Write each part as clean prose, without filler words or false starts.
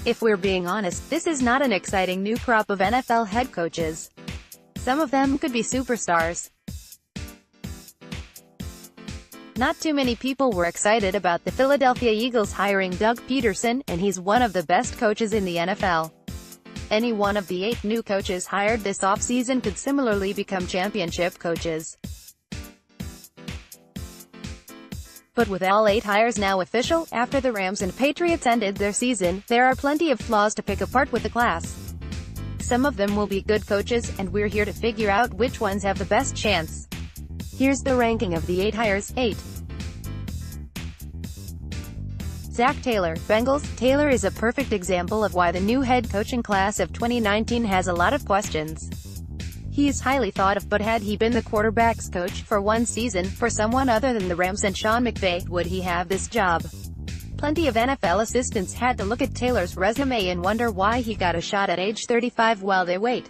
If we're being honest, this is not an exciting new crop of NFL head coaches. Some of them could be superstars. Not too many people were excited about the Philadelphia Eagles hiring Doug Pederson, and he's one of the best coaches in the NFL. Any one of the 8 new coaches hired this offseason could similarly become championship coaches. But with all 8 hires now official, after the Rams and Patriots ended their season, there are plenty of flaws to pick apart with the class. Some of them will be good coaches, and we're here to figure out which ones have the best chance. Here's the ranking of the 8 hires. 8. Zac Taylor, Bengals. Taylor is a perfect example of why the new head coaching class of 2019 has a lot of questions. He is highly thought of, but had he been the quarterback's coach for one season, for someone other than the Rams and Sean McVay, would he have this job? Plenty of NFL assistants had to look at Taylor's resume and wonder why he got a shot at age 35 while they wait.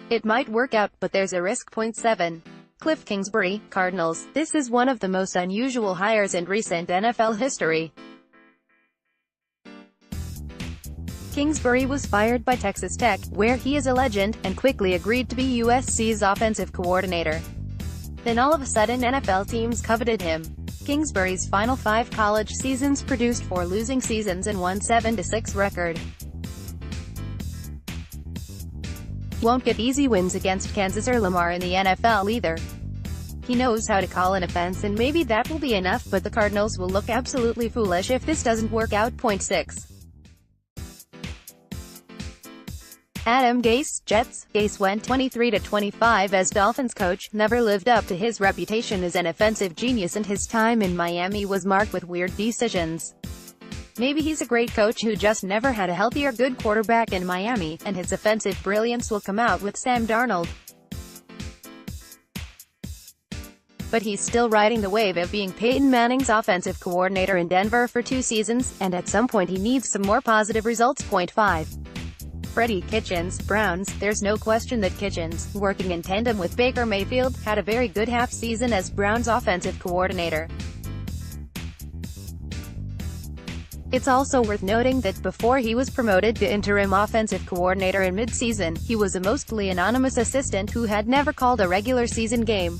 It might work out, but there's a risk. 7. Cliff Kingsbury, Cardinals. This is one of the most unusual hires in recent NFL history. Kingsbury was fired by Texas Tech, where he is a legend, and quickly agreed to be USC's offensive coordinator. Then all of a sudden NFL teams coveted him. Kingsbury's final 5 college seasons produced 4 losing seasons and one 7-6 record. Won't get easy wins against Kansas or Lamar in the NFL either. He knows how to call an offense, and maybe that will be enough, but the Cardinals will look absolutely foolish if this doesn't work out. 6. Adam Gase, Jets. Gase went 23-25 as Dolphins coach, never lived up to his reputation as an offensive genius, and his time in Miami was marked with weird decisions. Maybe he's a great coach who just never had a healthy or good quarterback in Miami, and his offensive brilliance will come out with Sam Darnold. But he's still riding the wave of being Peyton Manning's offensive coordinator in Denver for 2 seasons, and at some point he needs some more positive results. 5. Freddie Kitchens, Browns. There's no question that Kitchens, working in tandem with Baker Mayfield, had a very good half season as Browns offensive coordinator. It's also worth noting that before he was promoted to interim offensive coordinator in mid-season, he was a mostly anonymous assistant who had never called a regular season game.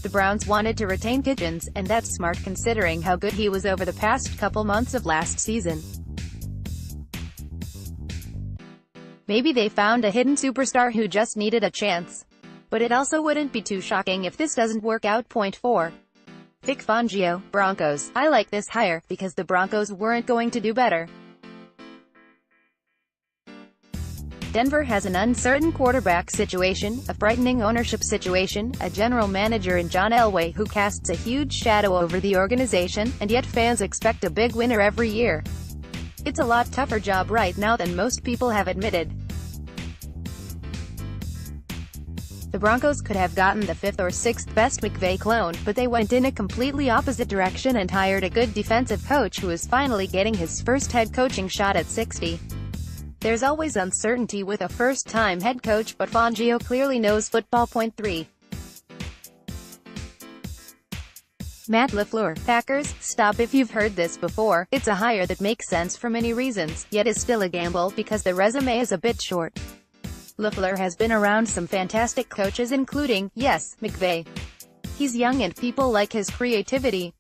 The Browns wanted to retain Kitchens, and that's smart considering how good he was over the past couple months of last season. Maybe they found a hidden superstar who just needed a chance. But it also wouldn't be too shocking if this doesn't work out. 4. Vic Fangio, Broncos. I like this hire, because the Broncos weren't going to do better. Denver has an uncertain quarterback situation, a frightening ownership situation, a general manager in John Elway who casts a huge shadow over the organization, and yet fans expect a big winner every year. It's a lot tougher job right now than most people have admitted. The Broncos could have gotten the 5th or 6th best McVay clone, but they went in a completely opposite direction and hired a good defensive coach who is finally getting his first head coaching shot at 60. There's always uncertainty with a first-time head coach, but Fangio clearly knows football. 3. Matt LaFleur, Packers. Stop if you've heard this before. It's a hire that makes sense for many reasons, yet is still a gamble because the resume is a bit short. LaFleur has been around some fantastic coaches including, yes, McVay. He's young and people like his creativity.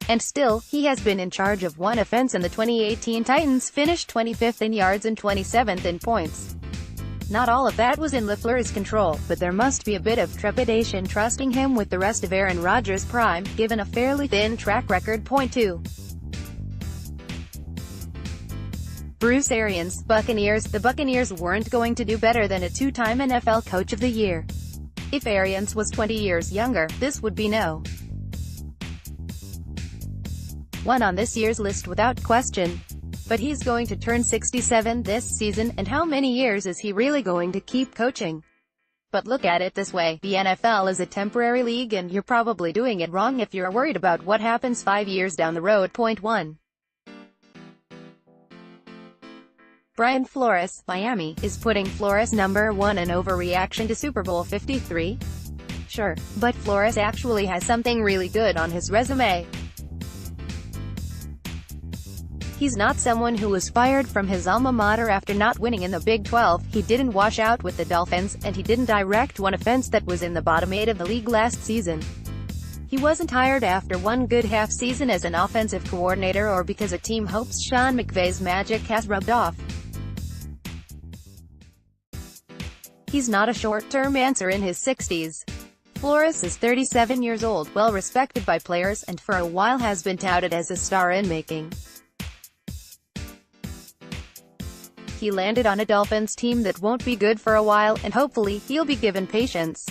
And still, he has been in charge of one offense, and the 2018 Titans finished 25th in yards and 27th in points. Not all of that was in LaFleur's control, but there must be a bit of trepidation trusting him with the rest of Aaron Rodgers' prime, given a fairly thin track record. 2. Bruce Arians, Buccaneers. The Buccaneers weren't going to do better than a 2-time NFL Coach of the Year. If Arians was 20 years younger, this would be no. 1 on this year's list without question. But he's going to turn 67 this season, and how many years is he really going to keep coaching? But look at it this way, the NFL is a temporary league, and you're probably doing it wrong if you're worried about what happens 5 years down the road. 1. Brian Flores, Miami. Is putting Flores number 1 an overreaction to Super Bowl 53? Sure, but Flores actually has something really good on his resume. He's not someone who was fired from his alma mater after not winning in the Big 12, he didn't wash out with the Dolphins, and he didn't direct one offense that was in the bottom 8 of the league last season. He wasn't hired after one good half-season as an offensive coordinator or because a team hopes Sean McVay's magic has rubbed off. He's not a short-term answer in his 60s. Flores is 37 years old, well-respected by players, and for a while has been touted as a star in making. He landed on a Dolphins team that won't be good for a while, and hopefully, he'll be given patience.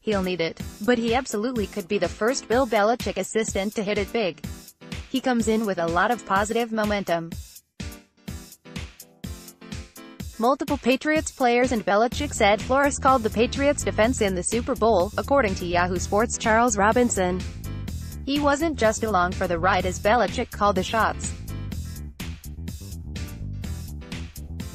He'll need it. But he absolutely could be the first Bill Belichick assistant to hit it big. He comes in with a lot of positive momentum. Multiple Patriots players and Belichick said Flores called the Patriots defense in the Super Bowl, according to Yahoo Sports' Charles Robinson. He wasn't just along for the ride as Belichick called the shots.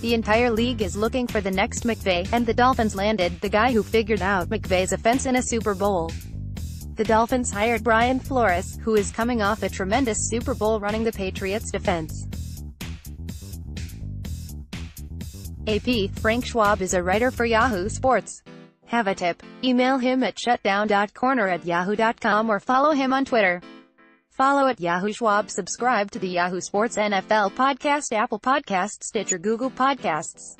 The entire league is looking for the next McVay, and the Dolphins landed the guy who figured out McVay's offense in a Super Bowl. The Dolphins hired Brian Flores, who is coming off a tremendous Super Bowl running the Patriots defense. AP, Frank Schwab is a writer for Yahoo Sports. Have a tip? Email him at shutdown.corner@yahoo.com or follow him on Twitter. Follow at Yahoo Schwab. Subscribe to the Yahoo Sports NFL podcast, Apple Podcasts, Stitcher, Google Podcasts.